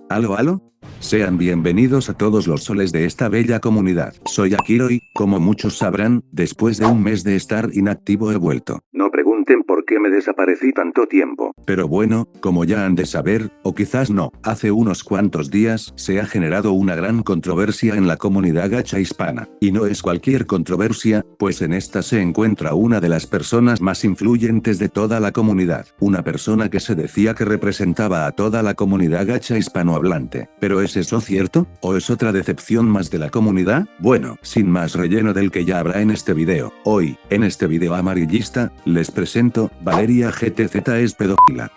¿Aló, aló? Sean bienvenidos a todos los soles de esta bella comunidad. Soy Akiro y, como muchos sabrán, después de un mes de estar inactivo he vuelto. No pregunten por qué me desaparecí tanto tiempo. Pero bueno, como ya han de saber, o quizás no, hace unos cuantos días se ha generado una gran controversia en la comunidad gacha hispana. Y no es cualquier controversia, pues en esta se encuentra una de las personas más influyentes de toda la comunidad. Una persona que se decía que representaba a toda la comunidad gacha hispanohablante. ¿Pero es eso cierto? ¿O es otra decepción más de la comunidad? Bueno, sin más relleno del que ya habrá en este video. Hoy, en este video amarillista, les presento, Valeria GTZ es pedófila.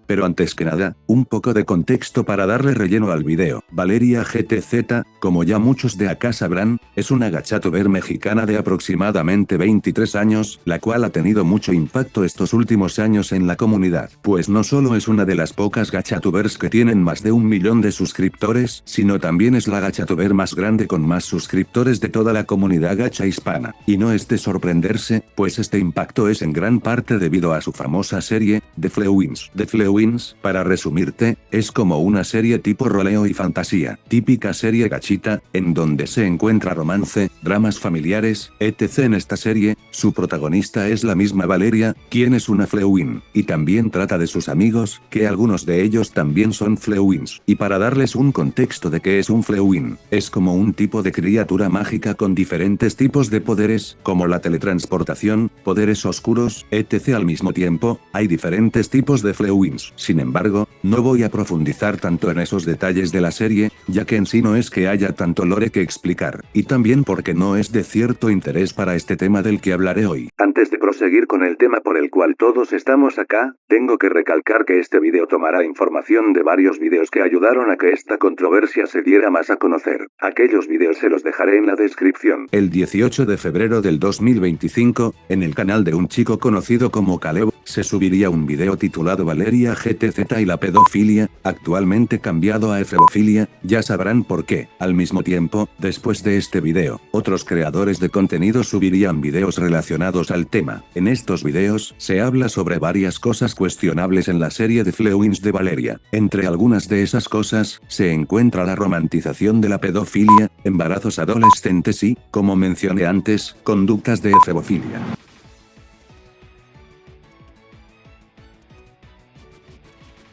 Pero antes que nada, un poco de contexto para darle relleno al video. Valeria GTZ, como ya muchos de acá sabrán, es una gachatuber mexicana de aproximadamente 23 años, la cual ha tenido mucho impacto estos últimos años en la comunidad. Pues no solo es una de las pocas gachatubers que tienen más de 1 millón de suscriptores, sino también es la gachatuber más grande con más suscriptores de toda la comunidad gacha hispana. Y no es de sorprenderse, pues este impacto es en gran parte debido a su famosa serie, The Flewins. The Flewins, para resumirte, es como una serie tipo roleo y fantasía, típica serie gachita, en donde se encuentra romance, dramas familiares, etc. En esta serie, su protagonista es la misma Valeria, quien es una Flewin, y también trata de sus amigos, que algunos de ellos también son Flewins. Y para darles un contexto de qué es un Flewin, es como un tipo de criatura mágica con diferentes tipos de poderes, como la teletransportación, poderes oscuros, etc. Al mismo tiempo, hay diferentes tipos de Flewins. Sin embargo, no voy a profundizar tanto en esos detalles de la serie, ya que en sí no es que haya tanto lore que explicar, y también porque no es de cierto interés para este tema del que hablaré hoy. Antes de proseguir con el tema por el cual todos estamos acá, tengo que recalcar que este video tomará información de varios videos que ayudaron a que esta controversia se diera más a conocer. Aquellos videos se los dejaré en la descripción. El 18 de febrero del 2025, en el canal de un chico conocido como Caleb, se subiría un video titulado Valeria GTZ y la pedofilia, actualmente cambiado a efebofilia, ya sabrán por qué. Al mismo tiempo, después de este video, otros creadores de contenido subirían videos relacionados al tema. En estos videos, se habla sobre varias cosas cuestionables en la serie de Flewins de Valeria. Entre algunas de esas cosas, se encuentra la romantización de la pedofilia, embarazos adolescentes y, como mencioné antes, conductas de efebofilia.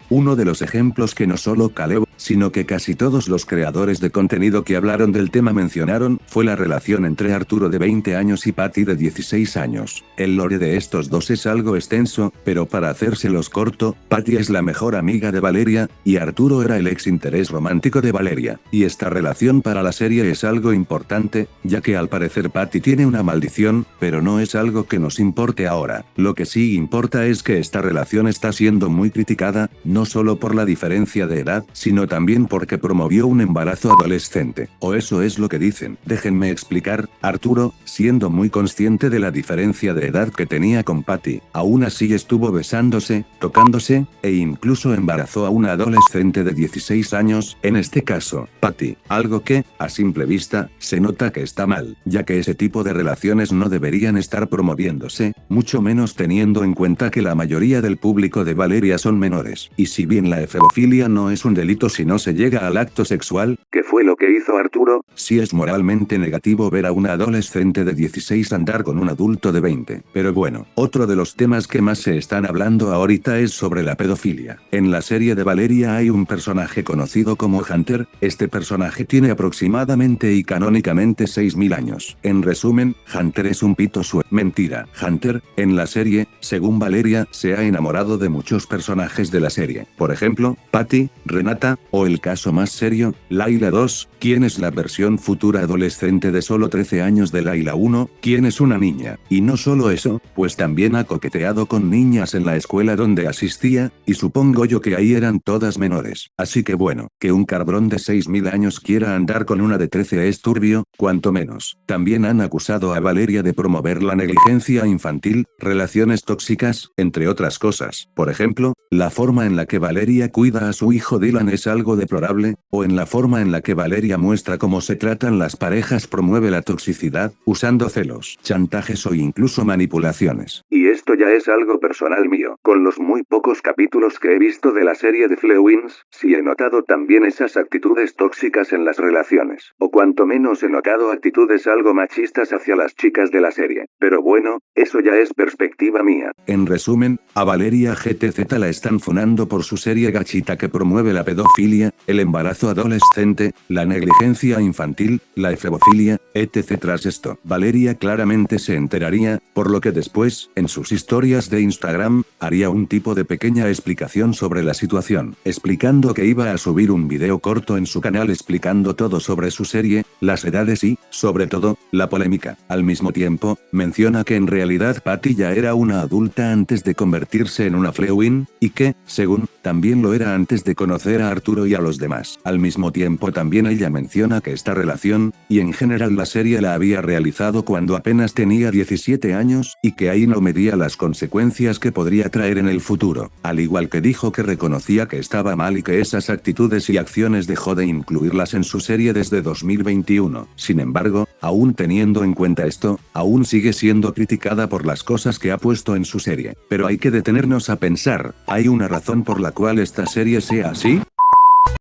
Uno de los ejemplos que no solo Caleb, sino que casi todos los creadores de contenido que hablaron del tema mencionaron, fue la relación entre Arturo de 20 años y Patty de 16 años. El lore de estos dos es algo extenso, pero para hacérselos corto, Patty es la mejor amiga de Valeria, y Arturo era el ex interés romántico de Valeria. Y esta relación para la serie es algo importante, ya que al parecer Patty tiene una maldición, pero no es algo que nos importe ahora. Lo que sí importa es que esta relación está siendo muy criticada, no solo por la diferencia de edad, sino también porque promovió un embarazo adolescente. O eso es lo que dicen. Déjenme explicar, Arturo, siendo muy consciente de la diferencia de edad que tenía con Patty, aún así estuvo besándose, tocándose, e incluso embarazó a una adolescente de 16 años, en este caso, Patty, algo que, a simple vista, se nota que está mal, ya que ese tipo de relaciones no deberían estar promoviéndose, mucho menos teniendo en cuenta que la mayoría del público de Valeria son menores. Y si bien la efebofilia no es un delito si no se llega al acto sexual, que fue lo que hizo Arturo, sí es moralmente negativo ver a una adolescente de 16 andar con un adulto de 20. Pero bueno, otro de los temas que más se están hablando ahorita es sobre la pedofilia. En la serie de Valeria hay un personaje conocido como Hunter, este personaje tiene aproximadamente y canónicamente 6000 años. En resumen, Hunter es un pito suelto. Mentira, Hunter, en la serie, según Valeria, se ha enamorado de muchos personajes de la serie. Por ejemplo, Patty, Renata, o el caso más serio, Layla 2, quien es la versión futura adolescente de solo 13 años de Layla 1, quien es una niña. Y no solo eso, pues también ha coqueteado con niñas en la escuela donde asistía, y supongo yo que ahí eran todas menores. Así que bueno, que un cabrón de 6000 años quiera andar con una de 13 es turbio, cuanto menos. También han acusado a Valeria de promover la negligencia infantil, relaciones tóxicas, entre otras cosas. Por ejemplo, la forma en la que Valeria cuida a su hijo Dylan es algo deplorable, o en la forma en la la que Valeria muestra cómo se tratan las parejas, promueve la toxicidad, usando celos, chantajes o incluso manipulaciones. Y esto ya es algo personal mío. Con los muy pocos capítulos que he visto de la serie de Flewins, sí he notado también esas actitudes tóxicas en las relaciones. O cuanto menos he notado actitudes algo machistas hacia las chicas de la serie. Pero bueno, eso ya es perspectiva mía. En resumen, a Valeria GTZ la están funando por su serie gachita que promueve la pedofilia, el embarazo adolescente, la negligencia infantil, la efebofilia, etc. Tras esto, Valeria claramente se enteraría, por lo que después, en sus historias de Instagram, haría un tipo de pequeña explicación sobre la situación, explicando que iba a subir un video corto en su canal explicando todo sobre su serie, las edades y, sobre todo, la polémica. Al mismo tiempo, menciona que en realidad Patty ya era una adulta antes de convertirse en una Flewin, y que, según, también lo era antes de conocer a Arturo y a los demás. Al mismo tiempo también ella menciona que esta relación, y en general la serie la había realizado cuando apenas tenía 17 años, y que ahí no medía las consecuencias que podría traer en el futuro. Al igual que dijo que reconocía que estaba mal y que esas actitudes y acciones dejó de incluirlas en su serie desde 2021. Sin embargo, aún teniendo en cuenta esto, aún sigue siendo criticada por las cosas que ha puesto en su serie. Pero hay que detenernos a pensar, ¿hay una razón por la cual esta serie sea así?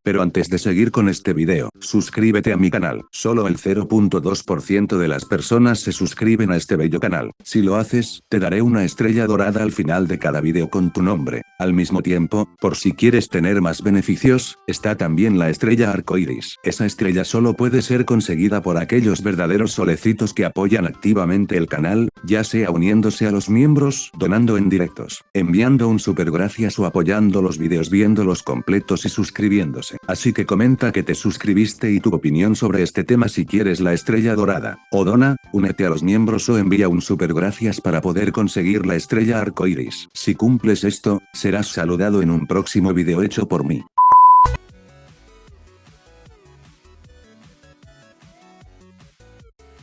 Pero antes de seguir con este video, suscríbete a mi canal. Solo el 0.2% de las personas se suscriben a este bello canal. Si lo haces, te daré una estrella dorada al final de cada video con tu nombre. Al mismo tiempo, por si quieres tener más beneficios, está también la estrella arcoiris. Esa estrella solo puede ser conseguida por aquellos verdaderos solecitos que apoyan activamente el canal, ya sea uniéndose a los miembros, donando en directos, enviando un super gracias o apoyando los videos viéndolos completos y suscribiéndose. Así que comenta que te suscribiste y tu opinión sobre este tema si quieres la estrella dorada. O dona, únete a los miembros o envía un super gracias para poder conseguir la estrella arcoiris. Si cumples esto, serás saludado en un próximo video hecho por mí.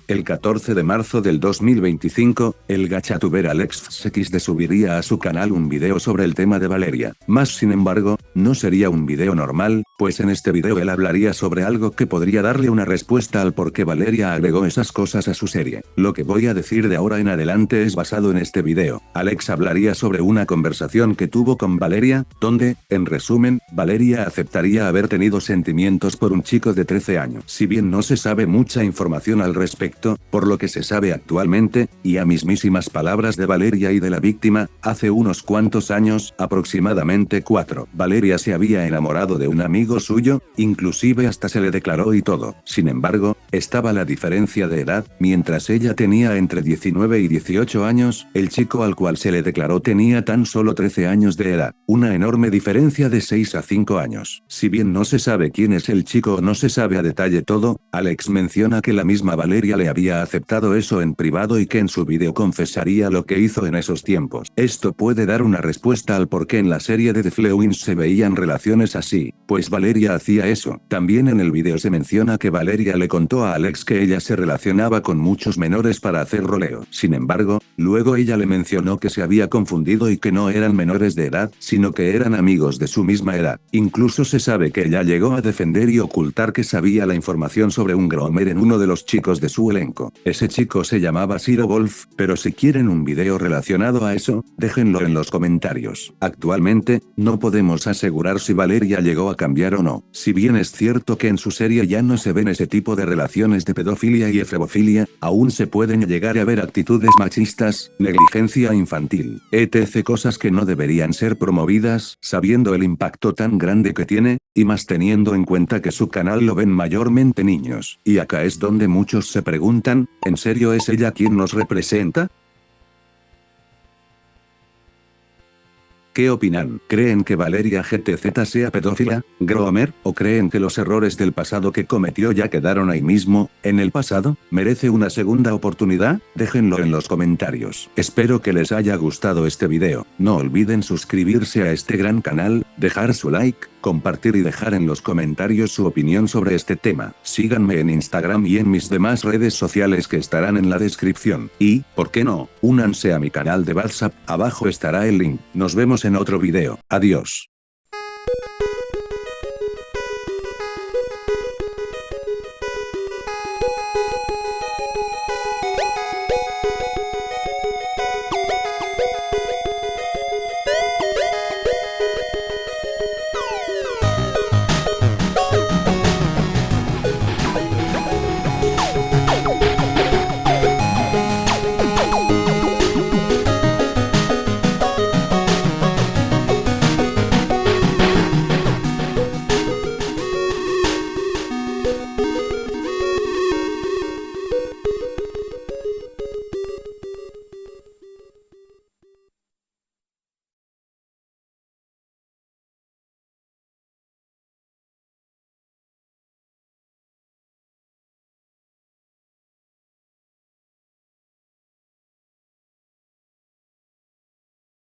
El 14 de marzo del 2025, el gachatuber Alex X subiría a su canal un video sobre el tema de Valeria. Más sin embargo, no sería un video normal, pues en este video él hablaría sobre algo que podría darle una respuesta al por qué Valeria agregó esas cosas a su serie. Lo que voy a decir de ahora en adelante es basado en este video. Alex hablaría sobre una conversación que tuvo con Valeria, donde, en resumen, Valeria aceptaría haber tenido sentimientos por un chico de 13 años. Si bien no se sabe mucha información al respecto, por lo que se sabe actualmente, y a mismísimas palabras de Valeria y de la víctima, hace unos cuantos años, aproximadamente 4, Valeria se había enamorado de un amigo suyo, inclusive hasta se le declaró y todo. Sin embargo, estaba la diferencia de edad, mientras ella tenía entre 19 y 18 años, el chico al cual se le declaró tenía tan solo 13 años de edad, una enorme diferencia de 6 a 5 años. Si bien no se sabe quién es el chico o no se sabe a detalle todo, Alex menciona que la misma Valeria le había aceptado eso en privado y que en su video confesaría lo que hizo en esos tiempos. Esto puede dar una respuesta al por qué en la serie de The Flewins se veían relaciones así, pues Valeria hacía eso. También en el video se menciona que Valeria le contó a Alex que ella se relacionaba con muchos menores para hacer roleo. Sin embargo, luego ella le mencionó que se había confundido y que no eran menores de edad, sino que eran amigos de su misma edad. Incluso se sabe que ella llegó a defender y ocultar que sabía la información sobre un groomer en uno de los chicos de su elenco. Ese chico se llamaba Zero Wolf, pero si quieren un video relacionado a eso, déjenlo en los comentarios. Actualmente, no podemos asegurar si Valeria llegó a cambiar o no. Si bien es cierto que en su serie ya no se ven ese tipo de relaciones de pedofilia y efebofilia, aún se pueden llegar a ver actitudes machistas, negligencia infantil, etc. cosas que no deberían ser promovidas, sabiendo el impacto tan grande que tiene, y más teniendo en cuenta que su canal lo ven mayormente niños. Y acá es donde muchos se preguntan, ¿en serio es ella quien nos representa? ¿Qué opinan? ¿Creen que Valeria GTZ sea pedófila, groomer, o creen que los errores del pasado que cometió ya quedaron ahí mismo, en el pasado? ¿Merece una segunda oportunidad? Déjenlo en los comentarios. Espero que les haya gustado este video. No olviden suscribirse a este gran canal, dejar su like, compartir y dejar en los comentarios su opinión sobre este tema. Síganme en Instagram y en mis demás redes sociales que estarán en la descripción. Y, ¿por qué no?, únanse a mi canal de WhatsApp, abajo estará el link. Nos vemos en otro video. Adiós.